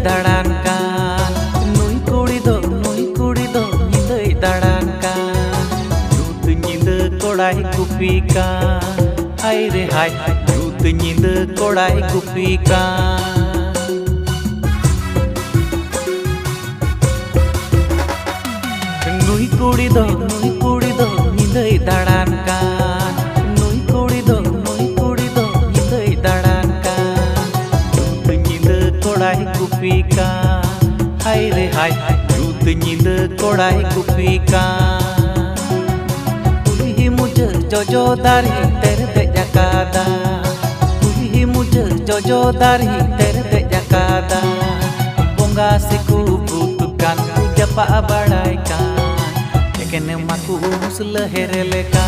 दाड़ान कान नुई कुड़ी दो निंदई दाड़ान कान झूठ निंद कोड़ाई गुपी कान हाय रे हाय झूठ निंद कोड़ाई गुपी कान नुई कुड़ी दो निंदई दाड़ान कान नुई कुड़ी दो निंदई दाड़ान कान झूठ निंद कोड़ाई गुपी कान हाय रे हाय झूठ निंद कोड़ाई गुपी कान कुली मुझे जोजो दारी तेरे ते जकादा कुली मुझे जोजो दारी तेरे ते जकादा बोंगा से कुबूत कान जपा बड़ाई कान लेकिन माकू मुसल हेरे लेका